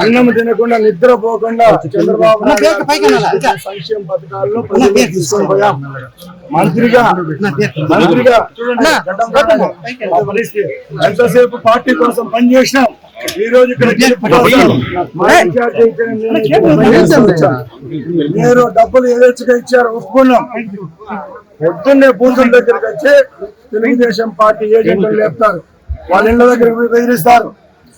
అన్నం తినకుండా నిద్రపోకుండా చంద్రబాబు సంక్షేమ పథకాలను తీసుకొని పోయాం. మంత్రిగా ఎంతసేపు పార్టీ కోసం పనిచేసినాం. ఈ రోజు ఇక్కడ మీరు డబ్బులు ఏదైనా ఇచ్చారో ఒప్పుకున్నాం. పొద్దున్నే బూతుల దగ్గరికి వచ్చి తెలుగుదేశం పార్టీ ఏజెంట్లు లేపుతారు, వాళ్ళ ఇళ్ల దగ్గరికి బెదిరిస్తారు.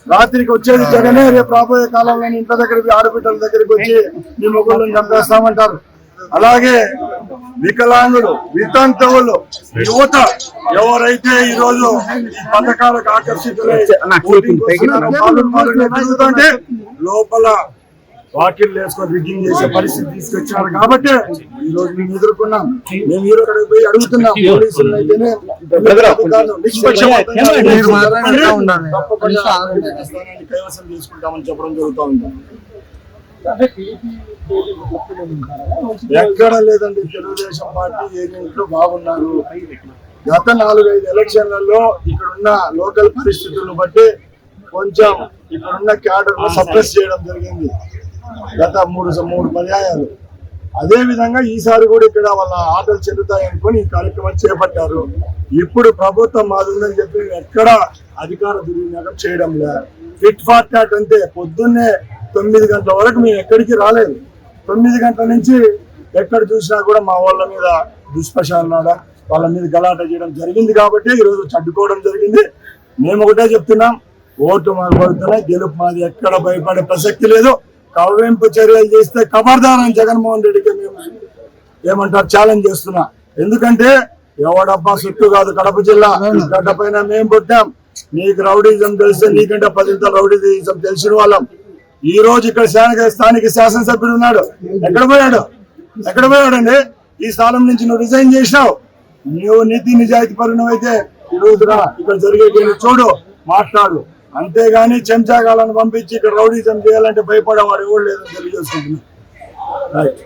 రాత్రికి వచ్చేది జగనే, రేపు రాబోయే కాలంలో ఇంట్లో దగ్గరికి ఆడబిడ్డల దగ్గరికి వచ్చి మీ మొగుళ్ళని చంపేస్తామంటారు. అలాగే వికలాంగులు, వితంతువులు, యువత ఎవరైతే ఈ రోజు ఈ పథకాలకు ఆకర్షితులై తిరుగుతుంటే లోపల వాకిళ్ళు వేసుకొని రిగ్గింగ్ చేసే పరిస్థితి తీసుకొచ్చారు. కాబట్టి ఈ రోజు మేము ఎదుర్కొన్నాం. మేము ఈ రోజు పోయి అడుగుతున్నాం పోలీసులు అయితేనే కైవసం చేసుకుంటామని చెప్పడం జరుగుతూ ఉంది. ఎక్కడ లేదండి, తెలుగుదేశం పార్టీ ఏజెంట్లు బాగున్నారు. గత 4-5 ఎలక్షన్లలో ఇక్కడున్న లోకల్ పరిస్థితులను బట్టి కొంచెం ఇక్కడున్న క్యాడర్ సప్రెస్ చేయడం జరిగింది గత 3 పర్యాయాలు. అదే విధంగా ఈసారి కూడా ఇక్కడ వాళ్ళ ఆటలు చెల్లుతాయనుకొని ఈ కార్యక్రమం చేపట్టారు. ఇప్పుడు ప్రభుత్వం మాదిందని చెప్పి ఎక్కడ అధికార దుర్వినియోగం చేయడం లేదు. ఫిట్ ఫార్ టాట్ అంతే. పొద్దున్నే 9 గంటల వరకు మేము ఎక్కడికి రాలేదు. 9 గంటల నుంచి ఎక్కడ చూసినా కూడా మా వాళ్ళ మీద దుష్ప్రచారణ, వాళ్ళ మీద గలాట చేయడం జరిగింది. కాబట్టి ఈరోజు అడ్డుకోవడం జరిగింది. మేము ఒకటే చెప్తున్నాం, ఓటు మాకు పడుతున్నాయి, గెలుపు మాది. ఎక్కడ భయపడే ప్రసక్తి లేదు. కవ్వింపు చర్యలు చేస్తే ఖబర్దారని జగన్మోహన్ రెడ్డికి మేము ఏమంటారు ఛాలెంజ్ చేస్తున్నా. ఎందుకంటే ఎవడబ్బా చుట్టూ కాదు కడప జిల్లా గడ్డ పైన మేము పుట్టాం. నీకు రౌడీజం తెలిస్తే నీకంటే 10 రౌడీజం తెలిసిన వాళ్ళం. ఈ రోజు ఇక్కడ స్థానిక శాసనసభ్యుడు ఉన్నాడు. ఎక్కడ పోయాడండి? ఈ స్థానం నుంచి నువ్వు రిజైన్ చేసినావు. నువ్వు నీతి నిజాయితీ పరుణం అయితే ఈ రోజున ఇక్కడ జరిగే చూడు, మాట్లాడు. అంతేగాని చెంచాగాలను పంపించి ఇక్కడ రౌడీజం చేయాలంటే భయపడేవాడు ఎవరు లేదని తెలియజేసుకుంటున్నాను. రైట్.